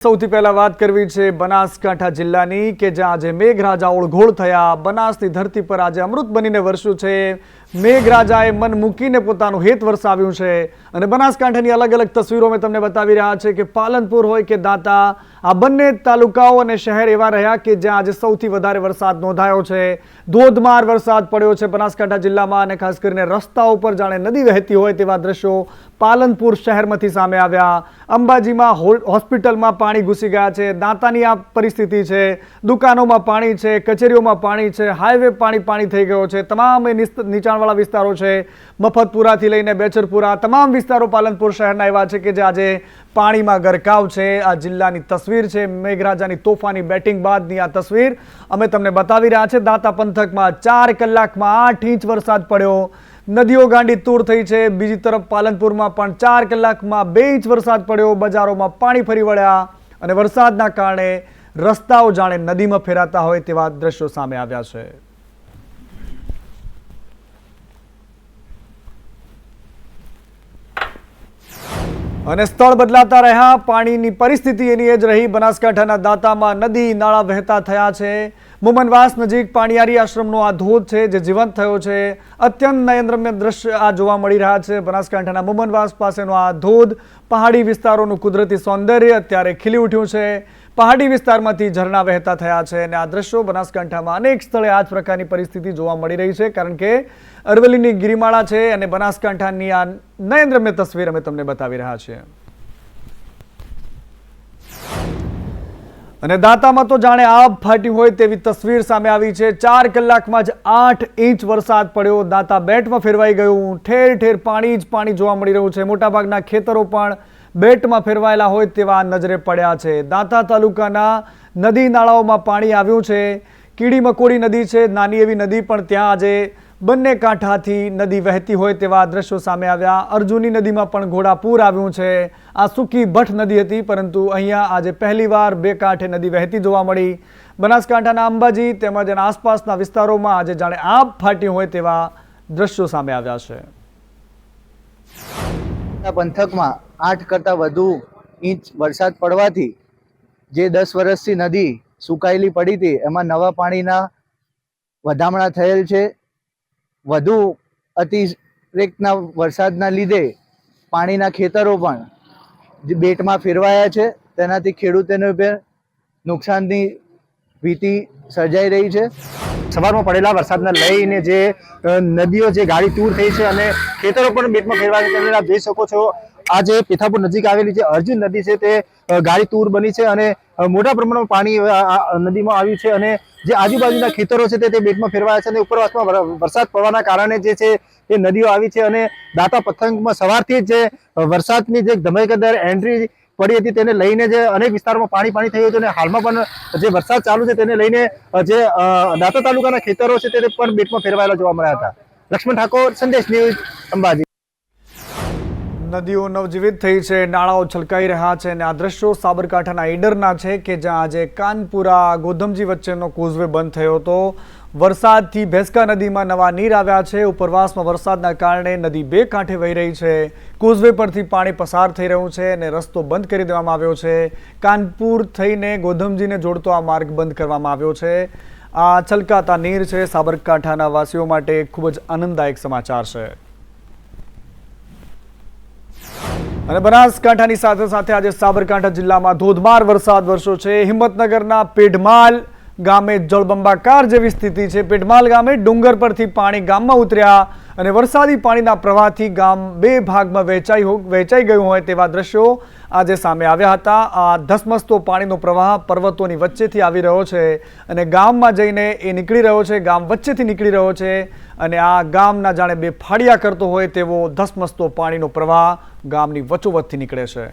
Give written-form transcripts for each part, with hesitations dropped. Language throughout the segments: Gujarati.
સૌથી પહેલા વાત કરવી છે બનાસકાંઠા જિલ્લાની કે જ્યાં આજે મેઘરાજા ઓળઘોળ થયા। બનાસની ધરતી પર આજે અમૃત બનીને વરસ્યું છે। મેઘરાજાએ મન મૂકીને પોતાનું હેત વરસાવ્યું છે અને બનાસકાંઠાની અલગ અલગ તસવીરો મેં તમને બતાવી રહ્યા છે કે પાલનપુર હોય કે દાંતા, આ બંને તાલુકાઓ અને શહેર એવા રહ્યા કે જ્યાં આજે સૌથી વધારે વરસાદ નોંધાયો છે। ધોધમાર વરસાદ પડ્યો છે બનાસકાંઠા જિલ્લામાં અને ખાસ કરીને રસ્તાઓ પર જાણે નદી વહેતી હોય તેવા દ્રશ્યો પાલનપુર શહેરમાંથી સામે આવ્યા। અંબાજીમાં હોસ્પિટલમાં પાણી ઘૂસી ગયા છે। દાંતાની આ પરિસ્થિતિ છે। દુકાનોમાં પાણી છે, કચેરીઓમાં પાણી છે, હાઈવે પાણી થઈ ગયો છે। તમામ નીચાણવાળા વિસ્તારો છે, મફતપુરાથી લઈને બેચરપુરા, તમામ વિસ્તારો પાલનપુર શહેરના એવા છે કે જે આજે પાણીમાં ગરકાવ છે। આ જિલ્લાની તસવીર છે, મેઘરાજાની તોફાની બેટિંગ બાદની આ તસવીર અમે તમને બતાવી રહ્યા છે। દાંતા પંથકમાં 4 કલાકમાં 8 ઇંચ વરસાદ પડ્યો। નદીઓ ગાંડી તૂર થઈ છે। બીજી તરફ પાલનપુરમાં પણ 4 કલાકમાં 2 ઇંચ વરસાદ પડ્યો। બજારોમાં પાણી ફરી વળ્યા અને વરસાદના કારણે રસ્તાઓ જાણે નદીમાં ફેરાતા હોય તેવા દ્રશ્યો સામે આવ્યા છે। અને સ્થળ બદલાતા રહ્યા, પાણીની પરિસ્થિતિ એની જ રહી। બનાસકાંઠાના દાંતામાં નદી નાળા વહેતા થયા છે। મુમનવાસ નજીક પાણીયારી આશ્રમનો આ ધોધ છે જે જીવંત થયો છે। અત્યંત નયનરમ્ય દ્રશ્ય આ જોવા મળી રહ્યા છે। બનાસકાંઠાના મુમનવાસ પાસેનો આ ધોધ, પહાડી વિસ્તારોનું કુદરતી સૌંદર્ય અત્યારે ખીલી ઉઠ્યું છે। પહાડી વિસ્તારમાંથી ઝરણા વહેતા થયા છે અને આ દ્રશ્યો બનાસકાંઠામાં અનેક સ્થળે આ જ પ્રકારની પરિસ્થિતિ જોવા મળી રહી છે, કારણ કે અરવલ્લીની ગિરિમાળા છે અને બનાસકાંઠાની આ નયનરમ્ય તસવીર અમે તમને બતાવી રહ્યા છીએ। અને દાંતામાં તો જાણે આબ ફાટી હોય તેવી તસવીર સામે આવી છે। 4 કલાકમાં જ 8 ઇંચ વરસાદ પડ્યો। દાંતા બેટમાં ફેરવાઈ ગયું। ઠેર ઠેર પાણી જ પાણી જોવા મળી રહ્યું છે। મોટાભાગના ખેતરો પણ બેટમાં ફેરવાયેલા હોય તેવા નજરે પડ્યા છે। દાંતા તાલુકાના નદી નાળાઓમાં પાણી આવ્યું છે। કીડી મકોડી નદી છે, નાની એવી નદી પણ ત્યાં આજે બંને કાંઠાથી નદી વહેતી હોય તેવા દ્રશ્યો સામે આવ્યા। અર્જુની નદીમાં પણ ઘોડાપૂર આવ્યું છે। આ સૂકી ભઠ્ઠ નદી હતી, પરંતુ અહીંયા આજે પહેલીવાર બે કાંઠે નદી વહેતી જોવા મળી। બનાસકાંઠાના અંબાજી તેમજ એના આસપાસના વિસ્તારોમાં આજે જાણે આબ ફાટી હોય તેવા દ્રશ્યો સામે આવ્યા છે। પંથકમાં 8 કરતાં વધુ ઇંચ વરસાદ પડવાથી જે 10 વર્ષથી નદી સુકાયેલી પડી હતી એમાં નવા પાણીના વધામણા થયેલ છે। વધુ અતિરેકના વરસાદના લીધે પાણીના ખેતરો પણ જે બેટમાં ફેરવાયા છે, તેનાથી ખેડૂતોને પણ નુકસાનની ભીતિ સર્જાઈ રહી છે। સવારમાં પડેલા વરસાદને લઈને જે નદીઓ જે ગાડી તૂર થઈ છે અને ખેતરો પણ બેટમાં ફેરવાયા છે। આપ જોઈ શકો છો, આ જે પેથાપુર નજીક આવેલી જે અર્જુન નદી છે તે ગાડી તૂર બની છે અને મોટા પ્રમાણમાં પાણી નદીમાં આવ્યું છે અને જે આજુબાજુના ખેતરો છે તે બેટમાં ફેરવાયા છે અને ઉપરવાસમાં વરસાદ પડવાના કારણે જે છે તે નદીઓ આવી છે। અને દાંતા પંથકમાં સવારથી જ જે વરસાદની જે ધમાકેદાર એન્ટ્રી પડી હતી તેને લઈને જે અનેક વિસ્તારોમાં પાણી થયું હતું અને હાલમાં પણ જે વરસાદ ચાલુ છે તેને લઈને જે દાંતા તાલુકાના ખેતરો છે તે પણ બેટમાં ફેરવાયેલા જોવા મળ્યા હતા। લક્ષ્મણ ઠાકોર, સંદેશ ન્યૂઝ, અંબાજી। નદીઓ નવજીવિત થઈ છે, નાળાઓ છલકાઈ રહ્યા છે અને આ દ્રશ્યો સાબરકાંઠાના ઈડરના છે કે જ્યાં આજે કાનપુરા ગોધમજી વચ્ચેનો કોઝવે બંધ થયો હતો। વરસાદથી ભેંસકા નદીમાં નવા નીર આવ્યા છે। ઉપરવાસમાં વરસાદના કારણે નદી બે કાંઠે વહી રહી છે। કોઝવે પરથી પાણી પસાર થઈ રહ્યું છે અને રસ્તો બંધ કરી દેવામાં આવ્યો છે। કાનપુર થઈને ગોધમજીને જોડતો આ માર્ગ બંધ કરવામાં આવ્યો છે। આ છલકાતા નીર છે સાબરકાંઠાના વાસીઓ માટે ખૂબ જ આનંદદાયક સમાચાર છે। અને બનાસકાંઠાની સાથે સાથે આજે સાબરકાંઠા જિલ્લામાં ધોધમાર વરસાદ વરસ્યો છે। હિંમતનગરના પેઢમાલ ગામે જળબંબાકાર જેવી સ્થિતિ છે। પેઢમાલ ગામે ડુંગર પરથી પાણી ગામમાં ઉતર્યા અને વરસાદી પાણીના પ્રવાહથી ગામ બે ભાગમાં વહેંચાઈ ગયું હોય તેવા દ્રશ્યો આજે સામે આવ્યા હતા। આ ધસમસતો પાણીનો પ્રવાહ પર્વતોની વચ્ચેથી આવી રહ્યો છે અને ગામમાં જઈને એ નીકળી રહ્યો છે, ગામ વચ્ચેથી નીકળી રહ્યો છે અને આ ગામના જાણે બે ફાડિયા કરતો હોય તેવો ધસમસતો પાણીનો પ્રવાહ ગામની વચ્ચોવચ્ચથી નીકળે છે।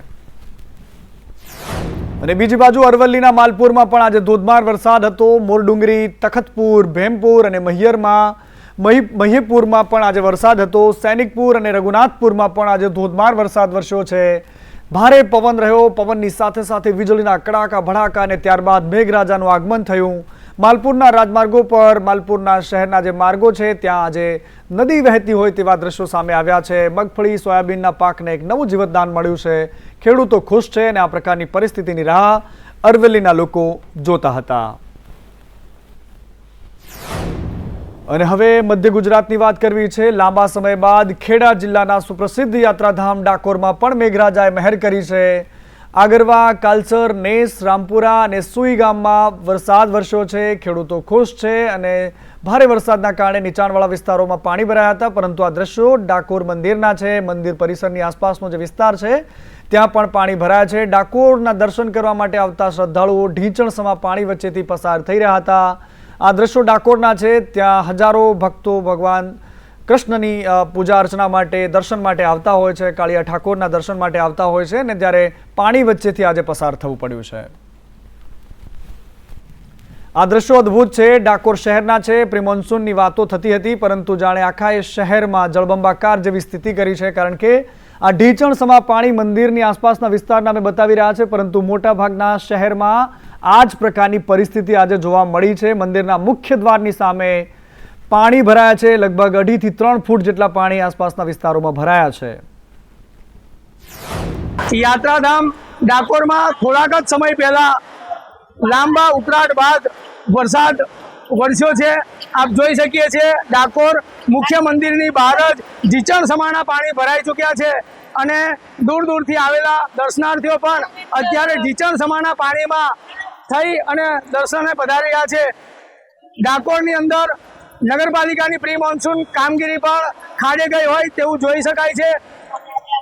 અને બીજી બાજુ અરવલ્લીના માલપુરમાં પણ આજે ધોધમાર વરસાદ હતો। મોરડુંગરી, તખતપુર, ભેમપુર અને મહીપુરમાં પણ આજે વરસાદ હતો। સૈનિકપુર અને રઘુનાથપુરમાં પણ આજે ધોધમાર વરસાદ વરસ્યો છે। ભારે પવન રહ્યો। પવનની સાથે સાથે વીજળીના કડાકા ભડાકા અને ત્યારબાદ મેઘરાજાનું આગમન થયું। માલપુરના રાજમાર્ગો પર માલપુરના શહેરના જે માર્ગો છે ત્યાં આજે નદી વહેતી હોય તેવા દ્રશ્યો સામે આવ્યા છે। મગફળી સોયાબીનના પાકને એક નવું જીવતદાન મળ્યું છે। ખેડૂતો ખુશ છે અને આ પ્રકારની પરિસ્થિતિની રાહ અરવલ્લીના લોકો જોતા હતા। અને હવે મધ્ય ગુજરાતની વાત કરવી છે। લાંબા સમય બાદ ખેડા જિલ્લાના સુપ્રસિદ્ધ યાત્રાધામ ડાકોરમાં પણ મેઘરાજાએ મહેર કરી છે। આગરવા, કાલસર, નેસ, રામપુરા અને સુઈ ગામમાં વરસાદ વરસ્યો છે। ખેડૂતો ખુશ છે અને ભારે વરસાદના કારણે નીચાણવાળા વિસ્તારોમાં પાણી ભરાયા હતા, પરંતુ આ દ્રશ્યો ડાકોર મંદિરના છે। મંદિર પરિસરની આસપાસનો જે વિસ્તાર છે ત્યાં પણ પાણી ભરાયા છે। ડાકોરના દર્શન કરવા માટે આવતા શ્રદ્ધાળુઓ ઢીંચણસમા પાણી વચ્ચેથી પસાર થઈ રહ્યા હતા। આ દ્રશ્યો ડાકોરના છે। ત્યાં હજારો ભક્તો ભગવાન કૃષ્ણની પૂજા અર્ચના માટે દર્શન માટે આવતા હોય છે। કાળિયા ઠાકોરના દર્શન માટે આવતા હોય છે અને ત્યારે પાણી વચ્ચેથી આજે પસાર થવું પડ્યું છે। આ દ્રશ્યો અદ્ભુત છે। ડાકોર શહેરના છે। પ્રી મોન્સૂનની વાતો થતી હતી, પરંતુ જાણે આખા શહેરમાં જળબંબાકાર જેવી સ્થિતિ કરી છે, કારણ કે આ ઢીંચણસમા પાણી મંદિરની આસપાસના વિસ્તારના અમે બતાવી રહ્યા છે, પરંતુ મોટાભાગના શહેરમાં આ જ પ્રકારની પરિસ્થિતિ આજે જોવા મળી છે। મંદિરના મુખ્ય દ્વારની સામે પાણી ભરાયા છે। લગભગ 2.5 થી 3 ફૂટ જેટલા પાણી આસપાસના વિસ્તારોમાં ભરાયા છે। યાત્રાધામ ડાકોરમાં થોડાક જ સમય પહેલા લાંબા ઉકળાટ બાદ વરસાદ વરસ્યો છે। આપ જોઈ શકીએ છીએ ડાકોર મુખ્ય મંદિરની બહાર જ ઢીંચણ સમાના પાણી ભરાઈ ચૂક્યા છે અને દૂર દૂરથી આવેલા દર્શનાર્થીઓ પણ અત્યારે ઢીંચણ સમાના પાણીમાં થઈ અને દર્શને પધારી રહ્યા છે। ડાકોરની અંદર નગરપાલિકાની પ્રી મોન્સૂન કામગીરી પણ ખાડે ગઈ હોય તેવું જોઈ શકાય છે।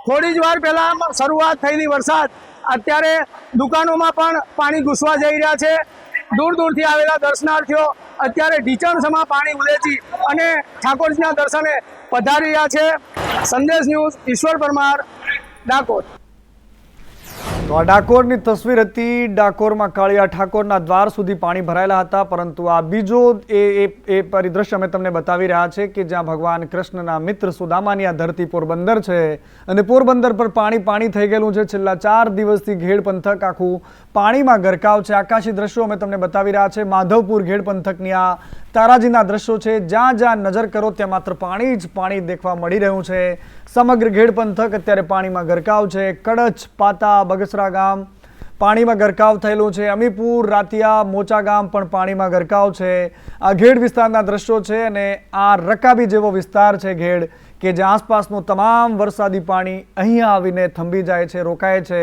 થોડી જ વાર પહેલા શરૂઆત થયેલી વરસાદ અત્યારે દુકાનોમાં પણ પાણી ઘૂસવા જઈ રહ્યા છે। દૂર દૂરથી આવેલા દર્શનાર્થીઓ અત્યારે ઢીંચણસમા પાણી ઉલેચી અને ઠાકોરજીના દર્શને પધારી રહ્યા છે। સંદેશ ન્યૂઝ, ઈશ્વર પરમાર, ડાકોર। તો આ ડાકોરની તસવીર હતી। ડાકોરમાં કાળિયા ઠાકોરના દ્વાર સુધી પાણી ભરાયેલા હતા, પરંતુ આ બીજો એ પરિદ્રશ્ય અમે તમને બતાવી રહ્યા છે કે જ્યાં ભગવાન કૃષ્ણના મિત્ર સુદામાની આ ધરતી પોરબંદર છે અને પોરબંદર પર પાણી થઈ ગયેલું છે। છેલ્લા 4 દિવસથી ઘેડ પંથક આખું પાણીમાં ગરકાવ છે। આકાશી દ્રશ્યો અમે તમને બતાવી રહ્યા છે। માધવપુર ઘેડ પંથકની આ તારાજીના દ્રશ્યો છે। જ્યાં જ્યાં નજર કરો ત્યાં માત્ર પાણી જ પાણી દેખવા મળી રહ્યું છે। સમગ્ર ઘેડ પંથક અત્યારે પાણીમાં ગરકાવ છે। કડછ, પાતા, બગસરા ગામ પાણીમાં ગરકાવ થયેલું છે। અમીપુર, રાતિયા, મોચા ગામ પણ પાણીમાં ગરકાવ છે। આ ઘેડ વિસ્તારના દ્રશ્યો છે અને આ રકાબી જેવો વિસ્તાર છે ઘેડ, કે જ્યાં આસપાસનું તમામ વરસાદી પાણી અહીંયા આવીને થંભી જાય છે, રોકાય છે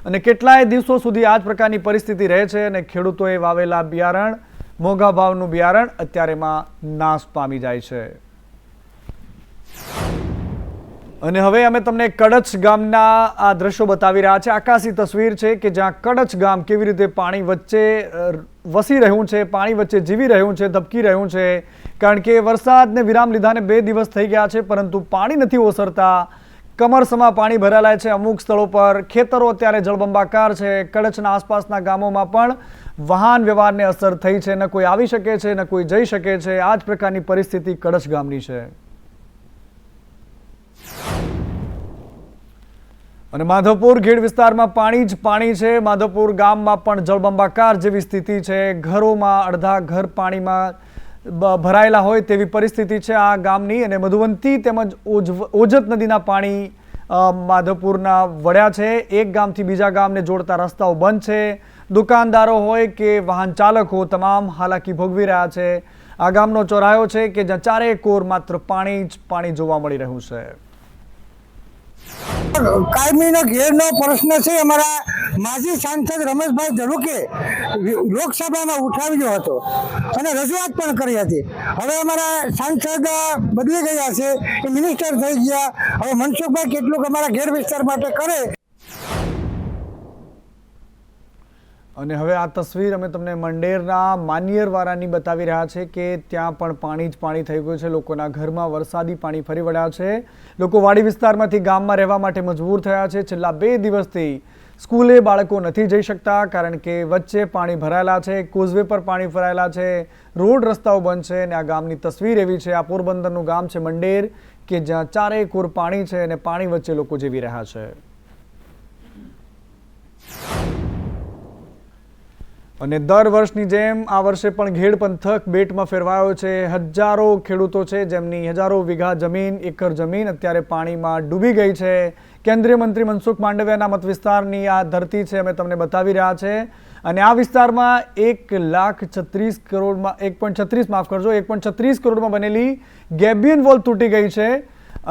અને કેટલાય દિવસો સુધી આ જ પ્રકારની પરિસ્થિતિ રહે છે અને ખેડૂતોએ વાવેલા બિયારણ, મોંઘા ભાવનું બિયારણ અત્યારેમાં નાશ પામી જાય છે। અને હવે અમે તમને કડછ ગામના આ દ્રશ્યો બતાવી રહ્યા છે। આકાશી તસવીર છે કે જ્યાં કડછ ગામ કેવી રીતે પાણી વચ્ચે વસી રહ્યું છે, પાણી વચ્ચે જીવી રહ્યું છે, ધબકી રહ્યું છે, કારણ કે વરસાદને વિરામ લીધાને 2 દિવસ થઈ ગયા છે, પરંતુ પાણી નથી ઓસરતા। કમરસમા પાણી ભરાયેલા છે। અમુક સ્થળો પર ખેતરો અત્યારે જળબંબાકાર છે। કડછના આસપાસના ગામોમાં પણ વાહન વ્યવહારને અસર થઈ છે। ન કોઈ આવી શકે છે, ન કોઈ જઈ શકે છે। આ જ પ્રકારની પરિસ્થિતિ કડછ ગામની છે। અને માધવપુર ઘેડ વિસ્તારમાં પાણી જ પાણી છે। માધવપુર ગામમાં પણ જળબંબાકાર જેવી સ્થિતિ છે। ઘરોમાં અડધા ઘર પાણીમાં ભરાયેલા હોય તેવી પરિસ્થિતિ છે આ ગામની। અને મધુવંતી તેમજ ઓજત નદીના પાણી માધવપુરના વળ્યા છે। એક ગામથી બીજા ગામને જોડતા રસ્તાઓ બંધ છે। દુકાનદારો હોય કે વાહન ચાલકો તમામ હાલાકી ભોગવી રહ્યા છે। આ ગામનો ચોરાયો છે કે જ્યાં ચારે કોર માત્ર પાણી જ પાણી જોવા મળી રહ્યું છે। કાયમીનો ઘેરનો પ્રશ્ન છે। અમારા માજી સાંસદ રમેશભાઈ ધડુકે લોકસભામાં ઉઠાવ્યો હતો અને રજૂઆત પણ કરી હતી। હવે અમારા સાંસદ બદલી ગયા છે, એ મિનિસ્ટર થઈ ગયા। હવે મનસુખભાઈ કેટલુંક અમારા ઘેર વિસ્તાર માટે કરે। અને હવે આ તસવીર અમે તમને મંડેરના માનિયરવાળાની બતાવી રહ્યા છે કે ત્યાં પણ પાણી જ પાણી થઈ ગયું છે। લોકોના ઘરમાં વરસાદી પાણી ફરી વળ્યા છે। લોકો વાડી વિસ્તારમાંથી ગામમાં રહેવા માટે મજબૂર થયા છે। છેલ્લા 2 દિવસથી સ્કૂલે બાળકો નથી જઈ શકતા, કારણ કે વચ્ચે પાણી ભરાયેલા છે। કોઝવે પર પાણી ભરાયેલા છે। રોડ રસ્તાઓ બંધ છે અને આ ગામની તસવીર એવી છે। આ પોરબંદરનું ગામ છે મંડેર, કે જ્યાં ચારે કોર પાણી છે અને પાણી વચ્ચે લોકો જીવી રહ્યા છે। અને દર વર્ષની જેમ આ વર્ષે પણ ઘેડ પંથક બેટમાં ફેરવાયો છે. હજારો ખેડૂતો છે જેમની હજારો વીઘા જમીન, એકર જમીન અત્યારે પાણીમાં ડૂબી ગઈ છે. કેન્દ્રીય મંત્રી મનસુખ માંડવિયાના મત વિસ્તારની આ ધરતી છે, અમે તમને બતાવી રહ્યા છે. અને આ વિસ્તારમાં 1,36 કરોડમાં 1.36 કરોડમાં બનેલી ગેબિયન વોલ તૂટી ગઈ છે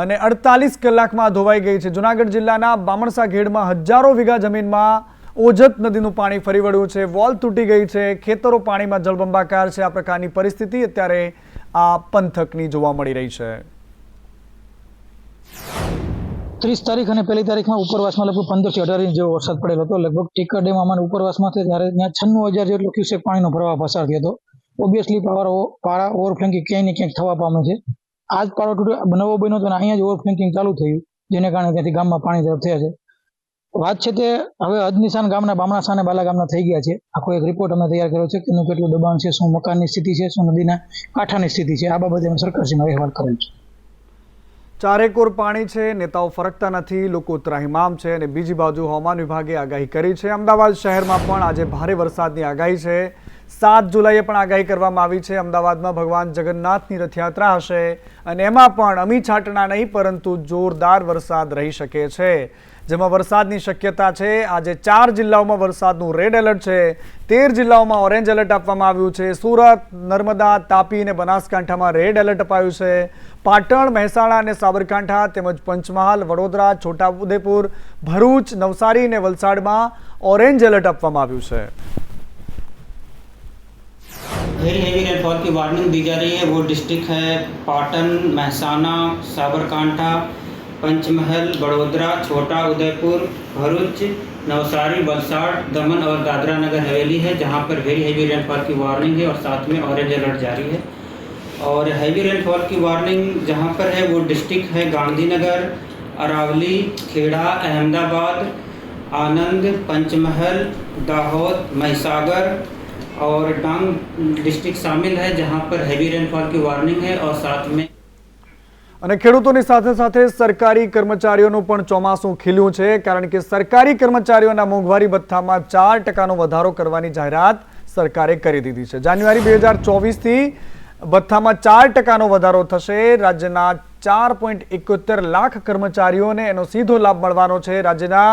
અને 48 કલાકમાં ધોવાઈ ગઈ છે. જુનાગઢ જિલ્લાના બામણસા ઘેડમાં હજારો વીઘા જમીનમાં ઓજત નદીનું પાણી ફરી વળ્યું છે. વોલ તૂટી ગઈ છે, ખેતરો પાણીમાં જળબંબાકાર છે. આ પ્રકારની પરિસ્થિતિ અત્યારે આ પંથકની જોવા મળી રહી છે. 30 તારીખ અને 1 તારીખમાં ઉપરવાસમાં લગભગ 15 થી 18 ઇંચ જેવો વરસાદ પડેલો હતો. લગભગ ટીકર ડેમ અમારે ઉપરવાસમાં છે ત્યારે ત્યાં 96,000 જેટલો ક્યુસેક પાણીનો પ્રવાહ પસાર થયો હતો. ઓબ્વિયસલી પારા ઓવરફ્લેન્કિંગ ક્યાંય ને ક્યાંક થવા પામે છે. આ જ પારો તૂટ્યો, નવો બન્યો હતો અને અહીંયા જ ઓવરફ્લેન્કિંગ ચાલુ થયું, જેને કારણે ત્યાંથી ગામમાં પાણી તરફ થયા છે. વાત છે તે હવે હદનિશાન ગામના બામણાસા અને બાલા ગામના થઈ ગયા છે. આખો એક રિપોર્ટ અમે તૈયાર કર્યો છે કે એનું કેટલું દબાણ છે, શું મકાનની સ્થિતિ છે, શું નદીના કાંઠાની સ્થિતિ છે. આ બાબતે અમે સરકારશ્રીમાં અહેવાલ કરેલ છે. ચારેકોર પાણી છે, નેતાઓ ફરકતા નથી, લોકો ત્રાહિમામ છે. અને બીજી બાજુ હવામાન વિભાગે આગાહી કરી છે. અમદાવાદ શહેરમાં પણ આજે ભારે વરસાદની આગાહી છે. 7 જુલાઈએ પણ આગાહી કરવામાં આવી છે. અમદાવાદમાં ભગવાન જગન્નાથની રથયાત્રા હશે અને એમાં પણ અમી છાંટણા નહીં પરંતુ જોરદાર વરસાદ રહી શકે છે, જેમાં વરસાદની શક્યતા છે. આજે 4 જિલ્લાઓમાં વરસાદનું રેડ એલર્ટ છે. 13 જિલ્લાઓમાં ઓરેન્જ એલર્ટ આપવામાં આવ્યું છે. સુરત, નર્મદા, તાપી અને બનાસકાંઠામાં રેડ એલર્ટ અપાયું છે. પાટણ, મહેસાણા અને સાબરકાંઠા તેમજ પંચમહાલ, વડોદરા, છોટાઉદેપુર, ભરૂચ, નવસારી અને વલસાડમાં ઓરેન્જ એલર્ટ આપવામાં આવ્યું છે. वेरी हेवी रेनफॉल की वार्निंग दी जा रही है. वो डिस्ट्रिक्ट है पाटन, महसाना, साबरकांठा, पंचमहल, बड़ोदरा, छोटा उदयपुर, भरूच, नवसारी, वलसाड़, दमन और दादरा नगर हवेली है, जहां पर वेरी हेवी रेनफॉल की वार्निंग है और साथ में ऑरेंज अलर्ट जारी है. और हैवी रेनफॉल की वार्निंग जहां पर है वो डिस्ट्रिक्ट है गांधीनगर, अरावली, खेड़ा, अहमदाबाद, आनंद, पंचमहल, दाहोद, महिसागर और डांग डिस्ट्रिक्ट शामिल है, जहां पर हैवी रेनफॉल की वार्निंग है. और साथ में અને ખેડૂતોની સાથે સાથે સરકારી કર્મચારીઓનું પણ ચોમાસું ખીલ્યું છે, કારણ કે સરકારી કર્મચારીઓના મોંઘવારી ભથ્થામાં 4% વધારો કરવાની જાહેરાત સરકારે કરી દીધી છે. જાન્યુઆરી 2024થી ભથ્થામાં 4% વધારો થશે. રાજ્યના 4.71 લાખ કર્મચારીઓને એનો સીધો લાભ મળવાનો છે. રાજ્યના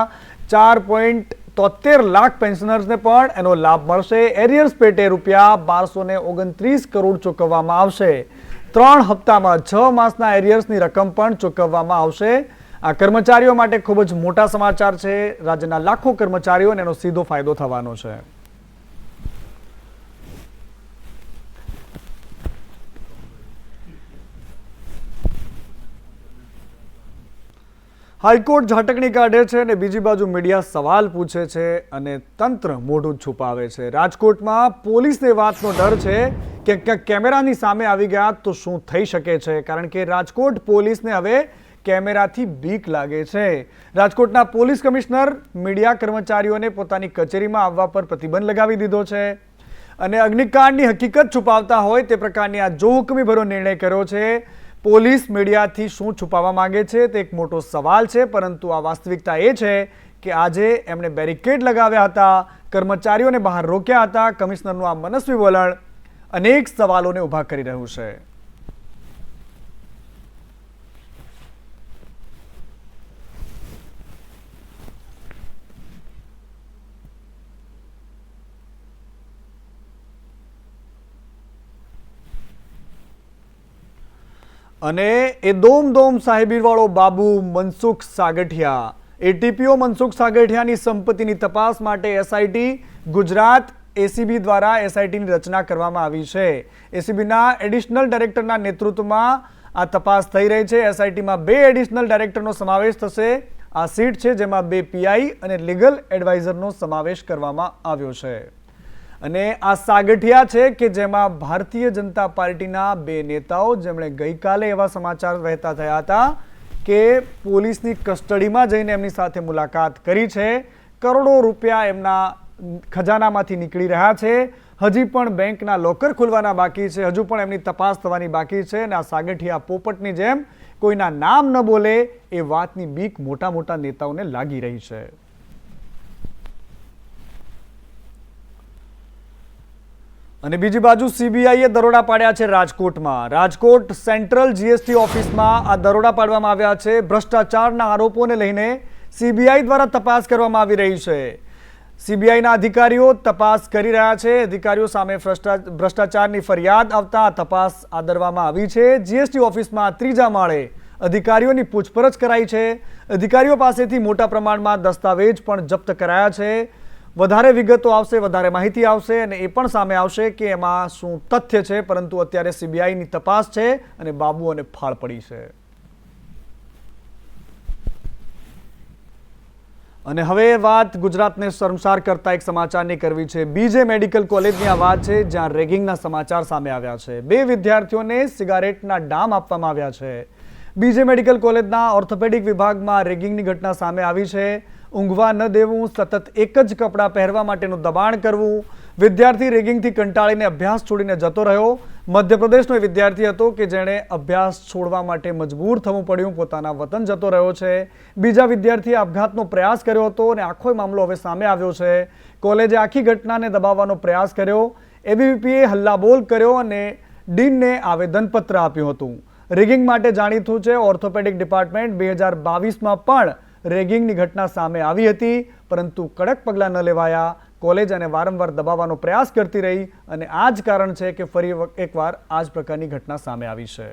4.73 લાખ પેન્શનર્સને પણ એનો લાભ મળશે. એરિયર્સ પેટે રૂપિયા 1229 કરોડ ચૂકવવામાં આવશે. 3 હપ્તામાં 6 માસના એરિયર્સની રકમ પણ ચૂકવવામાં આવશે. આ કર્મચારીઓ માટે ખૂબ જ મોટા સમાચાર છે. રાજ્યના લાખો કર્મચારીઓને એનો સીધો ફાયદો થવાનો છે. હાઈકોર્ટ ઝાટકણી કાઢે છે અને બીજી બાજુ મીડિયા સવાલ પૂછે છે અને તંત્ર મોઢું છુપાવે છે. રાજકોટમાં પોલીસને વાતનો ડર છે કે ક્યાંક કેમેરાની સામે આવી ગયા તો શું થઈ શકે છે, કારણ કે રાજકોટ પોલીસને હવે કેમેરાથી બીક લાગે છે. રાજકોટના પોલીસ કમિશનર મીડિયા કર્મચારીઓને પોતાની કચેરીમાં આવવા પર પ્રતિબંધ લગાવી દીધો છે અને અગ્નિકાંડની હકીકત છુપાવતા હોય તે પ્રકારની આ જોહુકમીભર્યો નિર્ણય કર્યો છે. પોલીસ મીડિયાથી શું છુપાવવા માંગે છે તે એક મોટો સવાલ છે, પરંતુ આ વાસ્તવિકતા એ છે કે આજે એમણે બેરિકેડ લગાવ્યા હતા, કર્મચારીઓને બહાર રોક્યા હતા. કમિશનરનું આ મનસ્વી વલણ અનેક સવાલોને ઊભા કરી રહ્યું છે. અને એ દોમ સાહેબીવાળો બાબુ મનસુખ સાગઠિયા, એટીપીઓ મનસુખ સાગઠિયાની સંપત્તિની તપાસ માટે એસઆઈટી ગુજરાત એસીબી દ્વારા એસઆઈટીની રચના કરવામાં આવી છે. એસીબીના એડિશનલ ડાયરેક્ટરના નેતૃત્વમાં આ તપાસ થઈ રહી છે. એસઆઈટીમાં 2 એડિશનલ ડાયરેક્ટરનો સમાવેશ થશે. આ સીટ છે જેમાં 2 પીઆઈ અને લીગલ એડવાઇઝરનો સમાવેશ કરવામાં આવ્યો છે. અને આ સાગઠિયા છે કે જેમાં ભારતીય જનતા પાર્ટીના 2 નેતાઓ જેમણે ગઈકાલે એવા સમાચાર વહેતા થયા હતા કે પોલીસની કસ્ટડીમાં જઈને એમની સાથે મુલાકાત કરી છે. કરોડો રૂપિયા એમના ખજાનામાંથી નીકળી રહ્યા છે. હજી પણ બેંકના લોકર ખોલવાના બાકી છે. હજુ પણ એમની તપાસ થવાની બાકી છે. અને આ સાગઠિયા પોપટની જેમ કોઈના નામ ન બોલે એ વાતની બીક મોટા નેતાઓને લાગી રહી છે. અને બીજી બાજુ સીબીઆઈએ દરોડા પાડ્યા છે રાજકોટમાં. રાજકોટ સેન્ટ્રલ જીએસટી ઓફિસમાં આ દરોડા પાડવામાં આવ્યા છે. ભ્રષ્ટાચારના આરોપોને લઈને સીબીઆઈ દ્વારા તપાસ કરવામાં આવી રહી છે. સીબીઆઈના અધિકારીઓ તપાસ કરી રહ્યા છે. અધિકારીઓ સામે ભ્રષ્ટાચારની ફરિયાદ આવતા તપાસ આદરવામાં આવી છે. જીએસટી ઓફિસમાં 3જા માળે અધિકારીઓની પૂછપરછ કરાઈ છે. અધિકારીઓ પાસેથી મોટા પ્રમાણમાં દસ્તાવેજ પણ જપ્ત કરાયા છે. વધારે વિગતો આવશે, વધારે માહિતી આવશે અને એ પણ સામે આવશે કે એમાં શું તથ્ય છે, પરંતુ અત્યારે સીબીઆઈની તપાસ છે અને બાબુઓને ફાળ પડી છે. અને હવે વાત ગુજરાતને શર્મસાર કરતા એક સમાચારની કરવી છે. બીજે મેડિકલ કોલેજની આ વાત છે, જ્યાં રેગિંગના સમાચાર સામે આવ્યા છે. 2 વિદ્યાર્થીઓને સિગારેટના ડામ આપવામાં આવ્યા છે. બીજે મેડિકલ કોલેજના ઓર્થોપેડિક વિભાગમાં રેગિંગની ઘટના સામે આવી છે. ઊંઘવા ન દેવું, સતત એક જ કપડાં પહેરવા માટેનું દબાણ કરવું, વિદ્યાર્થી રેગિંગથી કંટાળીને અભ્યાસ છોડીને જતો રહ્યો. મધ્યપ્રદેશનો એ વિદ્યાર્થી હતો કે જેણે અભ્યાસ છોડવા માટે મજબૂર થવું પડ્યું, પોતાના વતન જતો રહ્યો છે. બીજા વિદ્યાર્થીએ આપઘાતનો પ્રયાસ કર્યો હતો અને આખો મામલો હવે સામે આવ્યો છે. કોલેજે આખી ઘટનાને દબાવવાનો પ્રયાસ કર્યો. એબીવીપીએ હલ્લાબોલ કર્યો અને ડીનને આવેદનપત્ર આપ્યું હતું. રેગિંગ માટે જાણીતું છે. ઓર્થોપેડિક ડિપાર્ટમેન્ટ 2022માં પણ રેગિંગની ઘટના સામે આવી હતી, પરંતુ કડક પગલાં ન લેવાયા. કોલેજ અને વારંવાર દબાવવાનો પ્રયાસ કરતી રહી અને આ જ કારણ છે કે ફરી એકવાર આ જ પ્રકારની ઘટના સામે આવી છે.